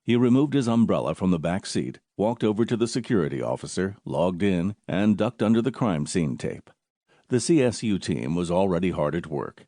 He removed his umbrella from the back seat, walked over to the security officer, logged in, and ducked under the crime scene tape. The CSU team was already hard at work.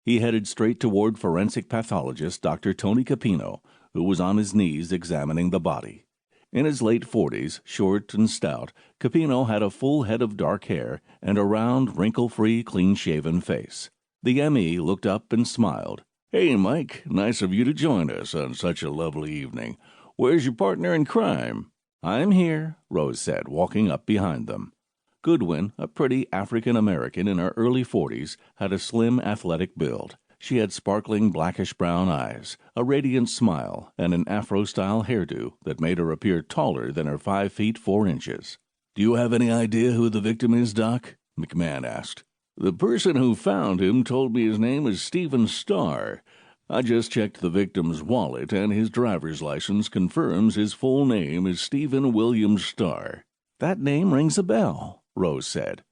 He headed straight toward forensic pathologist Dr. Tony Capino, who was on his knees examining the body. In his late 40s, short and stout, Capino had a full head of dark hair and a round, wrinkle-free, clean-shaven face. The M.E. looked up and smiled. "Hey, Mike, nice of you to join us on such a lovely evening. Where's your partner in crime?" "I'm here," Rose said, walking up behind them. Goodwin, a pretty African-American in her early 40s, had a slim, athletic build. She had sparkling blackish-brown eyes, a radiant smile, and an Afro-style hairdo that made her appear taller than her 5 feet 4 inches. "Do you have any idea who the victim is, Doc?" McMahon asked. "The person who found him told me his name is Stephen Starr. I just checked the victim's wallet, and his driver's license confirms his full name is Stephen William Starr." "That name rings a bell," Rose said.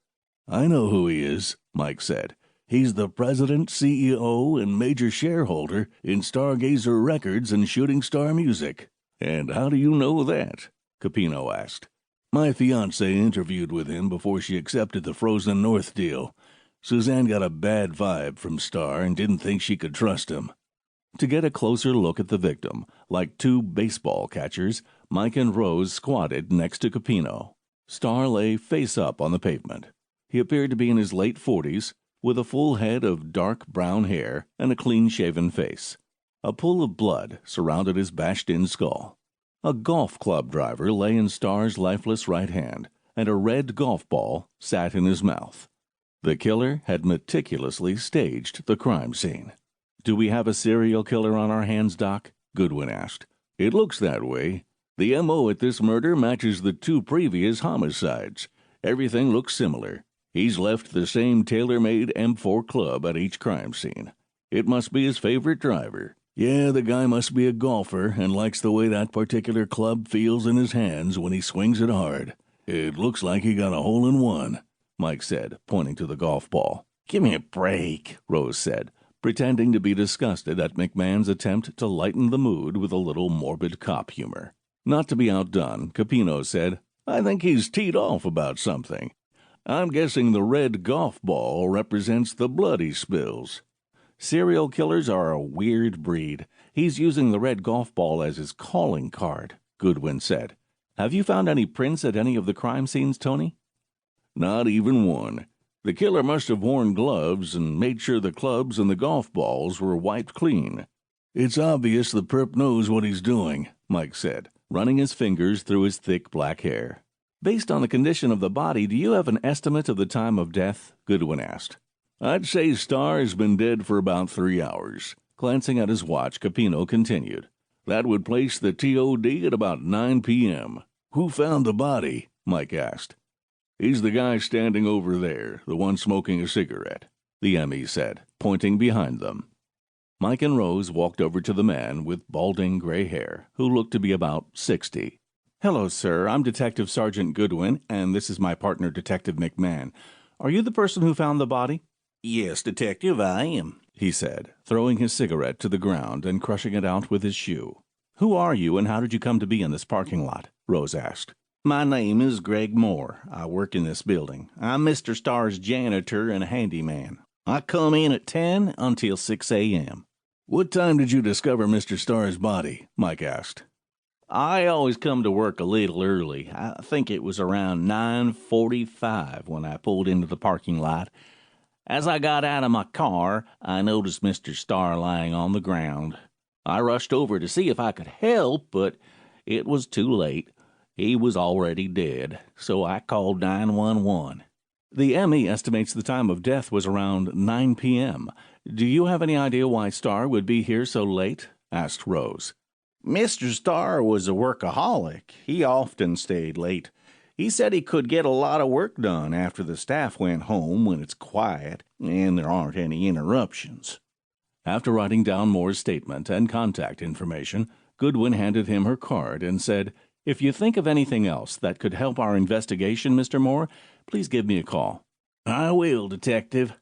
"I know who he is," Mike said. "He's the president, CEO, and major shareholder in Stargazer Records and Shooting Star Music." "And how do you know that?" Capino asked. "My fiancée interviewed with him before she accepted the Frozen North deal. Suzanne got a bad vibe from Starr and didn't think she could trust him." To get a closer look at the victim, like two baseball catchers, Mike and Rose squatted next to Capino. Starr lay face up on the pavement. He appeared to be in his late 40s, with a full head of dark brown hair and a clean-shaven face. A pool of blood surrounded his bashed-in skull. A golf club driver lay in Starr's lifeless right hand, and a red golf ball sat in his mouth. The killer had meticulously staged the crime scene. "Do we have a serial killer on our hands, Doc?" Goodwin asked. "It looks that way. The M.O. at this murder matches the 2 previous homicides. Everything looks similar. He's left the same tailor-made M4 club at each crime scene. It must be his favorite driver. Yeah, the guy must be a golfer and likes the way that particular club feels in his hands when he swings it hard. It looks like he got a hole-in-one," Mike said, pointing to the golf ball. "Give me a break," Rose said, pretending to be disgusted at McMahon's attempt to lighten the mood with a little morbid cop humor. Not to be outdone, Capino said, "I think he's teed off about something. I'm guessing the red golf ball represents the blood he spills." "Serial killers are a weird breed. He's using the red golf ball as his calling card," Goodwin said. "Have you found any prints at any of the crime scenes, Tony?" "Not even one. The killer must have worn gloves and made sure the clubs and the golf balls were wiped clean." "It's obvious the perp knows what he's doing," Mike said, running his fingers through his thick black hair. "Based on the condition of the body, do you have an estimate of the time of death?" Goodwin asked. "I'd say Starr has been dead for about 3 hours. Glancing at his watch, Capino continued. "That would place the TOD at about 9 p.m. "Who found the body?" Mike asked. "He's the guy standing over there, the one smoking a cigarette," the M.E. said, pointing behind them. Mike and Rose walked over to the man with balding gray hair, who looked to be about 60. "Hello, sir. I'm Detective Sergeant Goodwin, and this is my partner, Detective McMahon. Are you the person who found the body?" "Yes, Detective, I am," he said, throwing his cigarette to the ground and crushing it out with his shoe. "Who are you, and how did you come to be in this parking lot?" Rose asked. "My name is Greg Moore. I work in this building. I'm Mr. Starr's janitor and a handyman. I come in at 10 until 6 a.m. "What time did you discover Mr. Starr's body?" Mike asked. "I always come to work a little early. I think it was around 9:45 when I pulled into the parking lot. As I got out of my car, I noticed Mr. Starr lying on the ground. I rushed over to see if I could help, but it was too late. He was already dead, so I called 911. The M.E. estimates the time of death was around 9 p.m. Do you have any idea why Starr would be here so late? Asked Rose. Mr. Starr was a workaholic. He often stayed late. He said he could get a lot of work done after the staff went home when it's quiet and there aren't any interruptions. After writing down Moore's statement and contact information, Goodwin handed him her card and said, "If you think of anything else that could help our investigation, Mr. Moore, please give me a call." "I will, Detective."